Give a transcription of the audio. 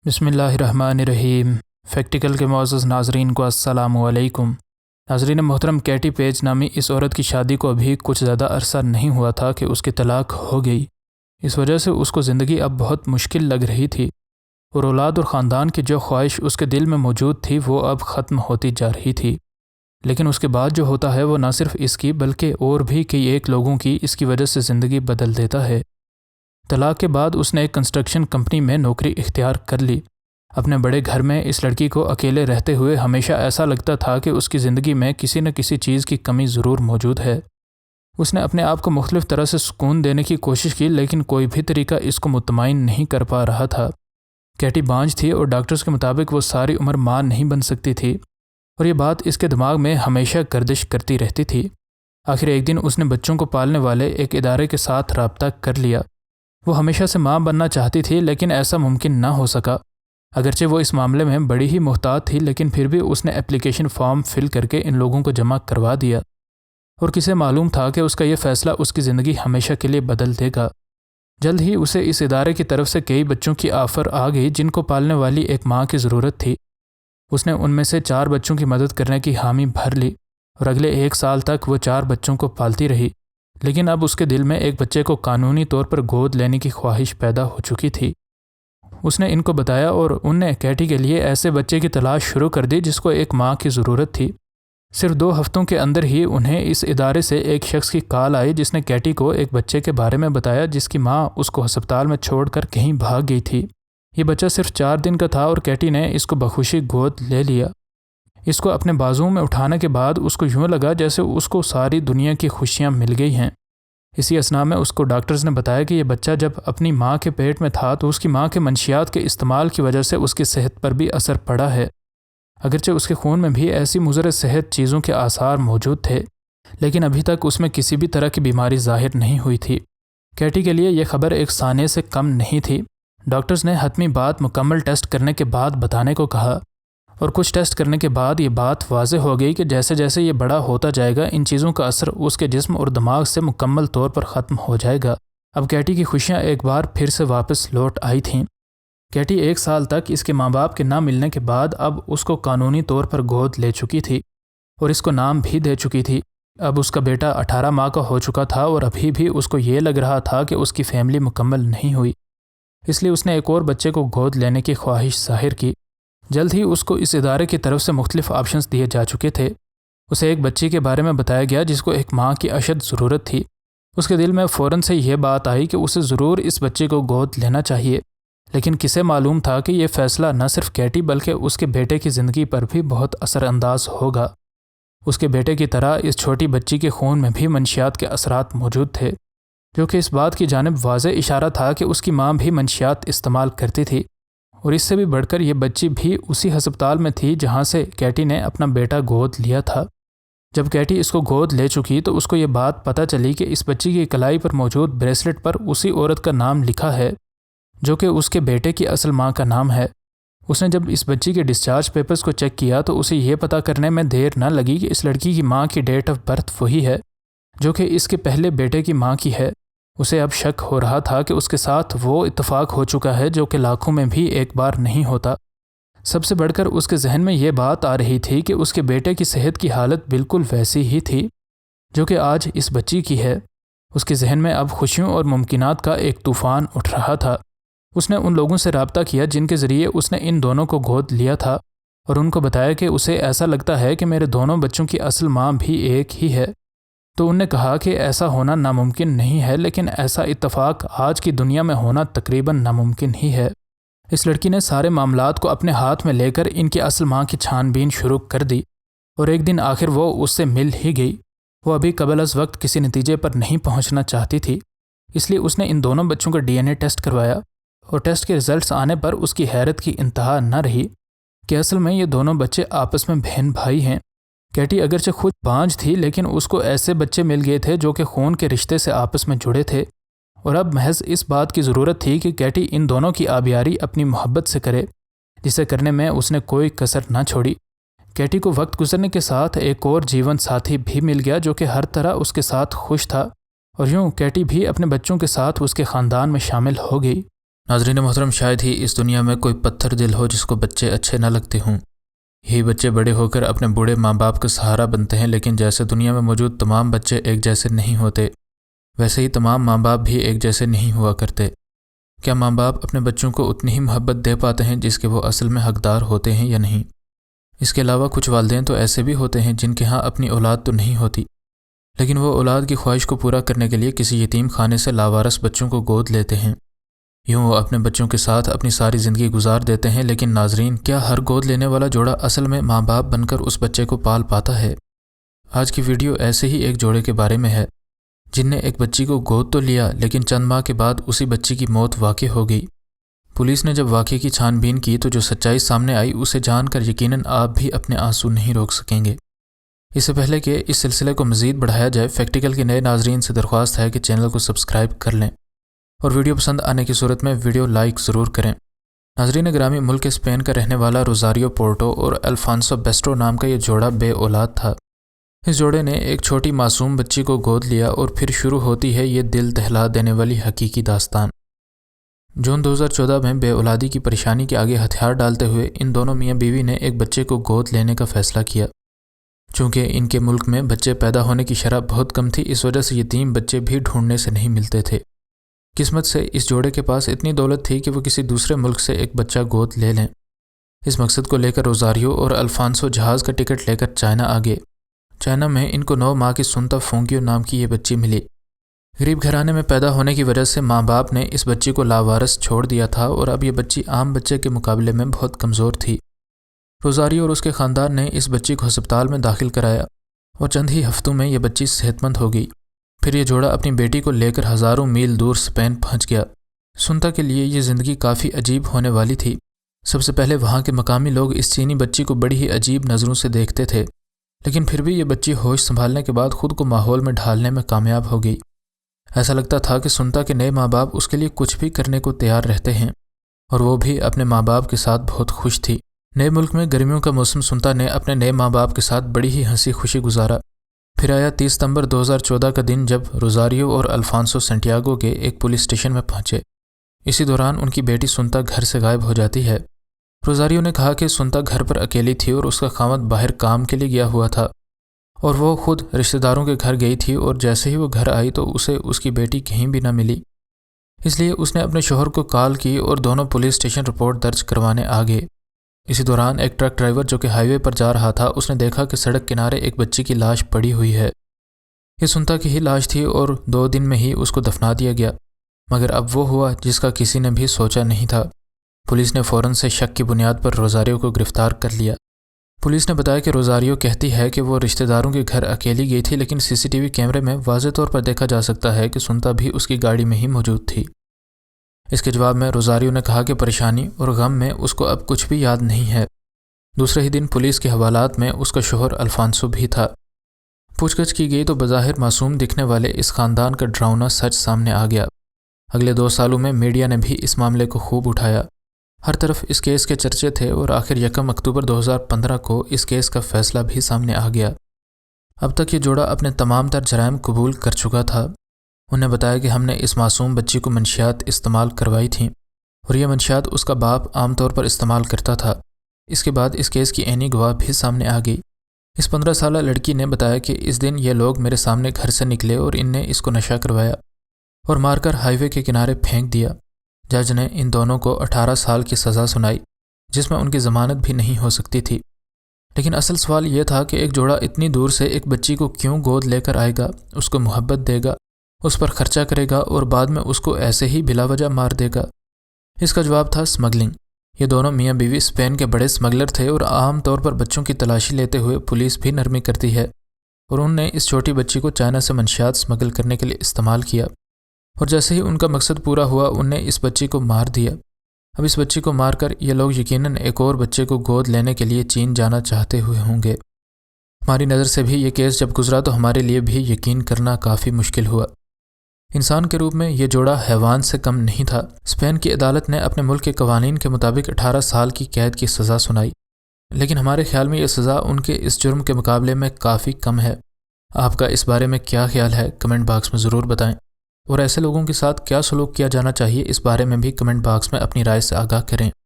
بسم اللہ الرحمن الرحیم۔ فیکٹیکل کے معزز ناظرین کو السلام علیکم۔ ناظرین محترم، کیٹی پیج نامی اس عورت کی شادی کو ابھی کچھ زیادہ عرصہ نہیں ہوا تھا کہ اس کی طلاق ہو گئی۔ اس وجہ سے اس کو زندگی اب بہت مشکل لگ رہی تھی اور اولاد اور خاندان کی جو خواہش اس کے دل میں موجود تھی وہ اب ختم ہوتی جا رہی تھی۔ لیکن اس کے بعد جو ہوتا ہے وہ نہ صرف اس کی بلکہ اور بھی کئی ایک لوگوں کی اس کی وجہ سے زندگی بدل دیتا ہے۔ طلاق کے بعد اس نے ایک کنسٹرکشن کمپنی میں نوکری اختیار کر لی۔ اپنے بڑے گھر میں اس لڑکی کو اکیلے رہتے ہوئے ہمیشہ ایسا لگتا تھا کہ اس کی زندگی میں کسی نہ کسی چیز کی کمی ضرور موجود ہے۔ اس نے اپنے آپ کو مختلف طرح سے سکون دینے کی کوشش کی، لیکن کوئی بھی طریقہ اس کو مطمئن نہیں کر پا رہا تھا۔ کیٹی بانجھ تھی اور ڈاکٹرز کے مطابق وہ ساری عمر ماں نہیں بن سکتی تھی، اور یہ بات اس کے دماغ میں ہمیشہ گردش کرتی رہتی تھی۔ آخر ایک دن اس نے بچوں کو پالنے والے ایک ادارے کے ساتھ رابطہ کر لیا۔ وہ ہمیشہ سے ماں بننا چاہتی تھی، لیکن ایسا ممکن نہ ہو سکا۔ اگرچہ وہ اس معاملے میں بڑی ہی محتاط تھی، لیکن پھر بھی اس نے اپلیکیشن فارم فل کر کے ان لوگوں کو جمع کروا دیا، اور کسے معلوم تھا کہ اس کا یہ فیصلہ اس کی زندگی ہمیشہ کے لیے بدل دے گا۔ جلد ہی اسے اس ادارے کی طرف سے کئی بچوں کی آفر آ گئی جن کو پالنے والی ایک ماں کی ضرورت تھی۔ اس نے ان میں سے 4 بچوں کی مدد کرنے کی حامی بھر لی، اور اگلے 1 سال تک وہ 4 بچوں کو پالتی رہی۔ لیکن اب اس کے دل میں ایک بچے کو قانونی طور پر گود لینے کی خواہش پیدا ہو چکی تھی۔ اس نے ان کو بتایا اور ان نے کیٹی کے لیے ایسے بچے کی تلاش شروع کر دی جس کو ایک ماں کی ضرورت تھی۔ صرف 2 ہفتوں کے اندر ہی انہیں اس ادارے سے ایک شخص کی کال آئی جس نے کیٹی کو ایک بچے کے بارے میں بتایا جس کی ماں اس کو ہسپتال میں چھوڑ کر کہیں بھاگ گئی تھی۔ یہ بچہ صرف 4 دن کا تھا اور کیٹی نے اس کو بخوشی گود لے لیا۔ اس کو اپنے بازوؤں میں اٹھانے کے بعد اس کو یوں لگا جیسے اس کو ساری دنیا کی خوشیاں مل گئی ہیں۔ اسی اثناء میں اس کو ڈاکٹرز نے بتایا کہ یہ بچہ جب اپنی ماں کے پیٹ میں تھا تو اس کی ماں کے منشیات کے استعمال کی وجہ سے اس کی صحت پر بھی اثر پڑا ہے۔ اگرچہ اس کے خون میں بھی ایسی مضر صحت چیزوں کے آثار موجود تھے، لیکن ابھی تک اس میں کسی بھی طرح کی بیماری ظاہر نہیں ہوئی تھی۔ کیٹی کے لیے یہ خبر ایک سانے سے کم نہیں تھی۔ ڈاکٹرز نے حتمی بات مکمل ٹیسٹ کرنے کے بعد بتانے کو کہا، اور کچھ ٹیسٹ کرنے کے بعد یہ بات واضح ہو گئی کہ جیسے جیسے یہ بڑا ہوتا جائے گا ان چیزوں کا اثر اس کے جسم اور دماغ سے مکمل طور پر ختم ہو جائے گا۔ اب کیٹی کی خوشیاں ایک بار پھر سے واپس لوٹ آئی تھیں۔ کیٹی 1 سال تک اس کے ماں باپ کے نہ ملنے کے بعد اب اس کو قانونی طور پر گود لے چکی تھی اور اس کو نام بھی دے چکی تھی۔ اب اس کا بیٹا 18 ماہ کا ہو چکا تھا اور ابھی بھی اس کو یہ لگ رہا تھا کہ اس کی فیملی مکمل نہیں ہوئی، اس لیے اس نے ایک اور بچے کو گود لینے کی خواہش ظاہر کی۔ جلد ہی اس کو اس ادارے کی طرف سے مختلف آپشنز دیے جا چکے تھے۔ اسے ایک بچی کے بارے میں بتایا گیا جس کو ایک ماں کی اشد ضرورت تھی۔ اس کے دل میں فوراً سے یہ بات آئی کہ اسے ضرور اس بچے کو گود لینا چاہیے، لیکن کسے معلوم تھا کہ یہ فیصلہ نہ صرف کیٹی بلکہ اس کے بیٹے کی زندگی پر بھی بہت اثر انداز ہوگا۔ اس کے بیٹے کی طرح اس چھوٹی بچی کے خون میں بھی منشیات کے اثرات موجود تھے، جو کہ اس بات کی جانب واضح اشارہ تھا کہ اس کی ماں بھی منشیات استعمال کرتی تھی، اور اس سے بھی بڑھ کر یہ بچی بھی اسی ہسپتال میں تھی جہاں سے کیٹی نے اپنا بیٹا گود لیا تھا۔ جب کیٹی اس کو گود لے چکی تو اس کو یہ بات پتہ چلی کہ اس بچی کی کلائی پر موجود بریسلٹ پر اسی عورت کا نام لکھا ہے جو کہ اس کے بیٹے کی اصل ماں کا نام ہے۔ اس نے جب اس بچی کے ڈسچارج پیپرز کو چیک کیا تو اسے یہ پتہ کرنے میں دیر نہ لگی کہ اس لڑکی کی ماں کی ڈیٹ آف برتھ وہی ہے جو کہ اس کے پہلے بیٹے کی ماں کی ہے۔ اسے اب شک ہو رہا تھا کہ اس کے ساتھ وہ اتفاق ہو چکا ہے جو کہ لاکھوں میں بھی ایک بار نہیں ہوتا۔ سب سے بڑھ کر اس کے ذہن میں یہ بات آ رہی تھی کہ اس کے بیٹے کی صحت کی حالت بالکل ویسی ہی تھی جو کہ آج اس بچی کی ہے۔ اس کے ذہن میں اب خوشیوں اور ممکنات کا ایک طوفان اٹھ رہا تھا۔ اس نے ان لوگوں سے رابطہ کیا جن کے ذریعے اس نے ان دونوں کو گود لیا تھا، اور ان کو بتایا کہ اسے ایسا لگتا ہے کہ میرے دونوں بچوں کی اصل ماں بھی ایک ہی ہے۔ تو ان نے کہا کہ ایسا ہونا ناممکن نہیں ہے، لیکن ایسا اتفاق آج کی دنیا میں ہونا تقریباً ناممکن ہی ہے۔ اس لڑکی نے سارے معاملات کو اپنے ہاتھ میں لے کر ان کی اصل ماں کی چھان بین شروع کر دی، اور ایک دن آخر وہ اس سے مل ہی گئی۔ وہ ابھی قبل از وقت کسی نتیجے پر نہیں پہنچنا چاہتی تھی، اس لیے اس نے ان دونوں بچوں کا DNA ٹیسٹ کروایا، اور ٹیسٹ کے رزلٹس آنے پر اس کی حیرت کی انتہا نہ رہی کہ اصل میں یہ دونوں بچے آپس میں بہن بھائی ہیں۔ کیٹی اگرچہ خود بانجھ تھی، لیکن اس کو ایسے بچے مل گئے تھے جو کہ خون کے رشتے سے آپس میں جڑے تھے، اور اب محض اس بات کی ضرورت تھی کہ کیٹی ان دونوں کی آبیاری اپنی محبت سے کرے، جسے کرنے میں اس نے کوئی کسر نہ چھوڑی۔ کیٹی کو وقت گزرنے کے ساتھ ایک اور جیون ساتھی بھی مل گیا جو کہ ہر طرح اس کے ساتھ خوش تھا، اور یوں کیٹی بھی اپنے بچوں کے ساتھ اس کے خاندان میں شامل ہو گئی۔ ناظرین محترم، شاید ہی اس دنیا میں کوئی پتھر دل ہو جس کو بچے اچھے نہ لگتے ہوں۔ یہی بچے بڑے ہو کر اپنے بوڑھے ماں باپ کا سہارا بنتے ہیں، لیکن جیسے دنیا میں موجود تمام بچے ایک جیسے نہیں ہوتے، ویسے ہی تمام ماں باپ بھی ایک جیسے نہیں ہوا کرتے۔ کیا ماں باپ اپنے بچوں کو اتنی ہی محبت دے پاتے ہیں جس کے وہ اصل میں حقدار ہوتے ہیں یا نہیں؟ اس کے علاوہ کچھ والدین تو ایسے بھی ہوتے ہیں جن کے ہاں اپنی اولاد تو نہیں ہوتی، لیکن وہ اولاد کی خواہش کو پورا کرنے کے لیے کسی یتیم خانے سے لاوارث بچوں کو گود لیتے ہیں۔ یوں وہ اپنے بچوں کے ساتھ اپنی ساری زندگی گزار دیتے ہیں، لیکن ناظرین، کیا ہر گود لینے والا جوڑا اصل میں ماں باپ بن کر اس بچے کو پال پاتا ہے؟ آج کی ویڈیو ایسے ہی ایک جوڑے کے بارے میں ہے جن نے ایک بچی کو گود تو لیا، لیکن چند ماہ کے بعد اسی بچی کی موت واقع ہو گئی۔ پولیس نے جب واقعے کی چھان بین کی تو جو سچائی سامنے آئی اسے جان کر یقیناً آپ بھی اپنے آنسو نہیں روک سکیں گے۔ اس سے پہلے کہ اس سلسلے کو مزید بڑھایا جائے، فیکٹیکل کے نئے ناظرین سے درخواست ہے کہ چینل کو سبسکرائب کر لیں اور ویڈیو پسند آنے کی صورت میں ویڈیو لائک ضرور کریں۔ ناظرین گرامی، ملک اسپین کا رہنے والا روزاریو پورٹو اور الفانسو بیسٹو نام کا یہ جوڑا بے اولاد تھا۔ اس جوڑے نے ایک چھوٹی معصوم بچی کو گود لیا اور پھر شروع ہوتی ہے یہ دل دہلا دینے والی حقیقی داستان۔ جون 2014 میں بے اولادی کی پریشانی کے آگے ہتھیار ڈالتے ہوئے ان دونوں میاں بیوی نے ایک بچے کو گود لینے کا فیصلہ کیا۔ چونکہ ان کے ملک میں بچے پیدا ہونے کی شرح بہت کم تھی، اس وجہ سے یتیم بچے بھی ڈھونڈنے سے نہیں ملتے تھے۔ قسمت سے اس جوڑے کے پاس اتنی دولت تھی کہ وہ کسی دوسرے ملک سے ایک بچہ گود لے لیں۔ اس مقصد کو لے کر روزاریو اور الفانسو جہاز کا ٹکٹ لے کر چائنا آگے۔ چائنا میں ان کو 9 ماہ کی سنتا فونکیو نام کی یہ بچی ملی۔ غریب گھرانے میں پیدا ہونے کی وجہ سے ماں باپ نے اس بچی کو لاوارث چھوڑ دیا تھا اور اب یہ بچی عام بچے کے مقابلے میں بہت کمزور تھی۔ روزاریو اور اس کے خاندان نے اس بچی کو ہسپتال میں داخل کرایا اور چند ہی ہفتوں میں یہ بچی صحت مند ہو گئی۔ پھر یہ جوڑا اپنی بیٹی کو لے کر ہزاروں میل دور اسپین پہنچ گیا۔ سنتا کے لیے یہ زندگی کافی عجیب ہونے والی تھی۔ سب سے پہلے وہاں کے مقامی لوگ اس چینی بچی کو بڑی ہی عجیب نظروں سے دیکھتے تھے، لیکن پھر بھی یہ بچی ہوش سنبھالنے کے بعد خود کو ماحول میں ڈھالنے میں کامیاب ہو گئی۔ ایسا لگتا تھا کہ سنتا کے نئے ماں باپ اس کے لیے کچھ بھی کرنے کو تیار رہتے ہیں، اور وہ بھی اپنے ماں باپ کے ساتھ بہت خوش تھی۔ نئے ملک میں گرمیوں کا موسم سنتا نے اپنے نئے ماں باپ کے ساتھ بڑی ہی ہنسی خوشی گزارا۔ پھر آیا 30 ستمبر 2014 کا دن جب روزاریو اور الفانسو سینٹیاگو کے ایک پولیس اسٹیشن میں پہنچے۔ اسی دوران ان کی بیٹی سنتا گھر سے غائب ہو جاتی ہے۔ روزاریو نے کہا کہ سنتا گھر پر اکیلی تھی اور اس کا خاوند باہر کام کے لیے گیا ہوا تھا اور وہ خود رشتہ داروں کے گھر گئی تھی، اور جیسے ہی وہ گھر آئی تو اسے اس کی بیٹی کہیں بھی نہ ملی۔ اس لیے اس نے اپنے شوہر کو کال کی اور دونوں پولیس اسٹیشن رپورٹ درج کروانے آ گئے۔ اسی دوران ایک ٹرک ڈرائیور جو کہ ہائی وے پر جا رہا تھا، اس نے دیکھا کہ سڑک کنارے ایک بچی کی لاش پڑی ہوئی ہے۔ یہ سنتا کی ہی لاش تھی اور 2 دن میں ہی اس کو دفنا دیا گیا، مگر اب وہ ہوا جس کا کسی نے بھی سوچا نہیں تھا۔ پولیس نے فوراً سے شک کی بنیاد پر روزاریو کو گرفتار کر لیا۔ پولیس نے بتایا کہ روزاریو کہتی ہے کہ وہ رشتہ داروں کے گھر اکیلی گئی تھی، لیکن CCTV کیمرے میں واضح طور پر دیکھا جا سکتا ہے کہ سنتا بھی اس کی گاڑی میں ہی موجود تھی۔ اس کے جواب میں روزاریو نے کہا کہ پریشانی اور غم میں اس کو اب کچھ بھی یاد نہیں ہے۔ دوسرے ہی دن پولیس کے حوالات میں اس کا شوہر الفانسو بھی تھا۔ پوچھ گچھ کی گئی تو بظاہر معصوم دکھنے والے اس خاندان کا ڈراؤنا سچ سامنے آ گیا۔ اگلے 2 سالوں میں میڈیا نے بھی اس معاملے کو خوب اٹھایا۔ ہر طرف اس کیس کے چرچے تھے اور آخر 1 اکتوبر 2015 کو اس کیس کا فیصلہ بھی سامنے آ گیا۔ اب تک یہ جوڑا اپنے تمام تر جرائم قبول کر چکا تھا۔ انہیں بتایا کہ ہم نے اس معصوم بچی کو منشیات استعمال کروائی تھیں اور یہ منشیات اس کا باپ عام طور پر استعمال کرتا تھا۔ اس کے بعد اس کیس کی عینی گواہ بھی سامنے آ گئی۔ اس 15 سالہ لڑکی نے بتایا کہ اس دن یہ لوگ میرے سامنے گھر سے نکلے اور ان نے اس کو نشہ کروایا اور مار کر ہائی وے کے کنارے پھینک دیا۔ جج نے ان دونوں کو 18 سال کی سزا سنائی، جس میں ان کی ضمانت بھی نہیں ہو سکتی تھی۔ لیکن اصل سوال یہ تھا کہ ایک جوڑا اتنی دور سے ایک بچی کو کیوں گود لے کر آئے گا، اس کو محبت دے گا، اس پر خرچہ کرے گا اور بعد میں اس کو ایسے ہی بلا وجہ مار دے گا؟ اس کا جواب تھا اسمگلنگ۔ یہ دونوں میاں بیوی اسپین کے بڑے اسمگلر تھے اور عام طور پر بچوں کی تلاشی لیتے ہوئے پولیس بھی نرمی کرتی ہے، اور انہوں نے اس چھوٹی بچی کو چائنا سے منشیات اسمگل کرنے کے لیے استعمال کیا، اور جیسے ہی ان کا مقصد پورا ہوا ان نے اس بچی کو مار دیا۔ اب اس بچی کو مار کر یہ لوگ یقیناً ایک اور بچے کو گود لینے کے لیے چین جانا چاہتے ہوئے ہوں گے۔ ہماری نظر سے بھی یہ کیس جب گزرا تو ہمارے لیے بھی یقین کرنا کافی مشکل ہوا۔ انسان کے روپ میں یہ جوڑا حیوان سے کم نہیں تھا۔ اسپین کی عدالت نے اپنے ملک کے قوانین کے مطابق 18 سال کی قید کی سزا سنائی، لیکن ہمارے خیال میں یہ سزا ان کے اس جرم کے مقابلے میں کافی کم ہے۔ آپ کا اس بارے میں کیا خیال ہے؟ کمنٹ باکس میں ضرور بتائیں۔ اور ایسے لوگوں کے ساتھ کیا سلوک کیا جانا چاہیے اس بارے میں بھی کمنٹ باکس میں اپنی رائے سے آگاہ کریں۔